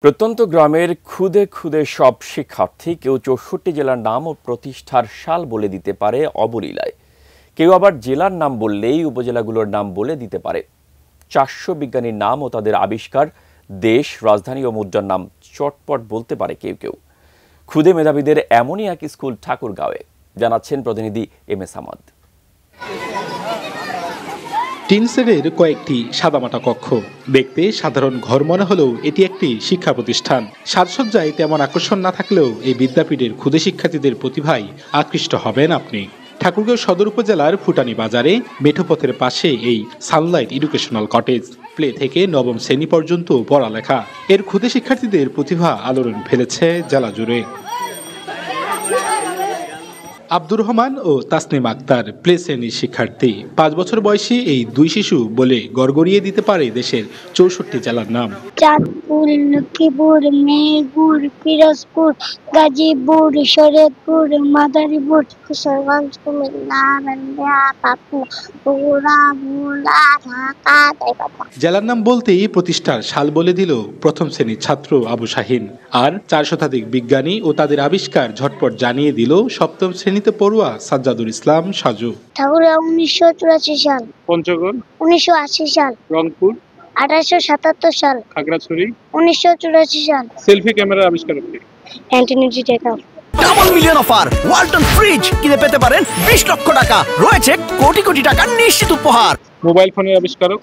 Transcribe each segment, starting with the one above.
প্রত্যন্ত গ্রামের খুদে খুদে সব শিক্ষার্থী কেউ ৬৪ জেলার নাম ও প্রতিষ্ঠার সাল বলে দিতে পারে অবলীলায়। কেউ আবার জেলার নাম বললেই উপজেলাগুলোর নাম বলে দিতে পারে। ৪০০ বিজ্ঞানীর নাম ও তাদের আবিষ্কার, দেশ, রাজধানী ও মুদ্রার নাম চটপট বলতে পারে কেউ কেউ। খুদে মেধাবীদের এমনই এক স্কুল ঠাকুরগাঁওয়ে, জানাচ্ছেন প্রতিনিধি এম.এ. সামাদ। টিন শেডের কয়েকটি সাদামাটা কক্ষ, দেখতে সাধারণ ঘর মনে হলেও এটি একটি শিক্ষা প্রতিষ্ঠান। সাজসজ্জায় তেমন আকর্ষণ না থাকলেও এই বিদ্যাপীঠের ক্ষুদে শিক্ষার্থীদের প্রতিভায় আকৃষ্ট হবেন আপনি। ঠাকুরগাঁও সদর উপজেলার ফুটানি বাজারে মেঠোপথের পাশে এই সানলাইট এডুকেশনাল কটেজ। প্লে থেকে নবম শ্রেণী পর্যন্ত পড়ালেখা। এর ক্ষুদে শিক্ষার্থীদের প্রতিভা আলোড়ন ফেলেছে জেলা জুড়ে। আব্দুর রহমান ও তাসনিম আক্তার প্লে শ্রেণীর শিক্ষার্থী। ৫ বছর বয়সী এই দুই শিশু বলে গড়গড়িয়ে দিতে পারে দেশের ৬৪ জেলার নাম। চাঁদপুর, লক্ষ্মীপুর, মেহেরপুর, পিরোজপুর, গাজীপুর, শরীয়তপুর, মাদারীপুর, কিশোরগঞ্জ, কুমিল্লা, নান্দিয়া, পাবনা, বগুড়া, ভোলা, ঢাকা। জেলার নাম বলতেই প্রতিষ্ঠার সাল বলে দিল প্রথম শ্রেণীর ছাত্র আবু শাহিন। আর ৪ শতাধিক বিজ্ঞানী ও তাদের আবিষ্কার ঝটপট জানিয়ে দিল সপ্তম শ্রেণীতে পড়ুয়া সাজ্জাদুল ইসলাম সাজু। ঠাকুরগাঁও ১৯৮৪ সাল, পঞ্চগড় ১৯৮০ সাল, রংপুর ১৮৭৭ সাল, খাগড়াছড়ি ১৯৮৪ সাল। সেলফি ক্যামেরা আবিষ্কারক কে? Anthony G takeoff. Double million offer Walton fridge কিনে পেতে পারেন ২০ লক্ষ টাকা, রয়েছে কোটি কোটি টাকার নিশ্চিত উপহার। মোবাইল ফোনের আবিষ্কারক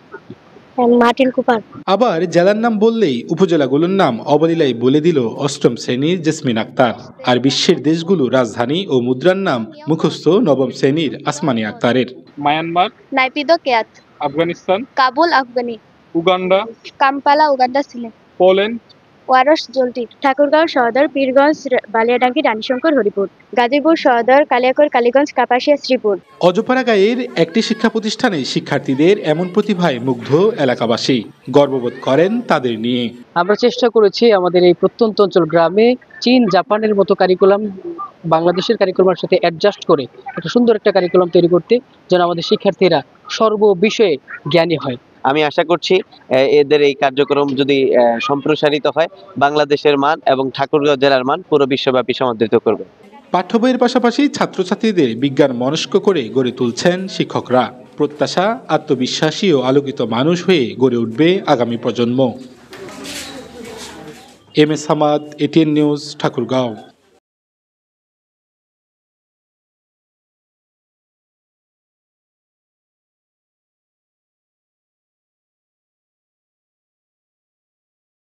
মার্টিন কুপার। আবার জেলার নাম বললেই উপজেলাগুলোর নাম অবলীলায় বলে দিল অষ্টম শ্রেণীর জেসমিন আক্তার। আর বিশ্বের দেশগুলো রাজধানী ও মুদ্রার নাম মুখস্থ নবম শ্রেণীর আসমানি আক্তারের। Myanmar, Naypyidaw kyat, Afghanistan, Kabul afghani, Uganda, Kampala Uganda ছিলেন, পোল্যান্ড, ওয়ারস জলটি। ঠাকুরগাঁও সদর, পীরগঞ্জ, বালিয়াডাঙ্গি, রানীশঙ্কর, হরিপুর, গাজীপুর সদর, কালিয়াকৈর, কালীগঞ্জ, কাপাসিয়া, শ্রীপুর। অজপাড়া গাঁয়ের একটি শিক্ষা প্রতিষ্ঠানে শিক্ষার্থীদের এমন প্রতিভায় মুগ্ধ এলাকাবাসী গর্ববোধ করেন তাদের নিয়ে। আমরা চেষ্টা করেছি আমাদের এই প্রত্যন্ত অঞ্চল গ্রামে চীন, জাপানের মতো কারিকুলাম বাংলাদেশের কারিকুলামের সাথে অ্যাডজাস্ট করে একটা সুন্দর একটা কারিকুলাম তৈরি করতে, যেন আমাদের শিক্ষার্থীরা সর্ব বিষয়ে জ্ঞানী হয়। আমি আশা করছি এদের এই কার্যক্রম যদি সম্প্রসারিত হয়, বাংলাদেশের মান এবং ঠাকুরগাঁও জেলার মান পুরো বিশ্বব্যাপী সমাদৃত করবে। পাঠ্য বইয়ের পাশাপাশি ছাত্রছাত্রীদের বিজ্ঞান মনস্ক করে গড়ে তুলছেন শিক্ষকরা। প্রত্যাশা, আত্মবিশ্বাসী ও আলোকিত মানুষ হয়ে গড়ে উঠবে আগামী প্রজন্ম। M A. Samad, ATN news, Thakurgaon.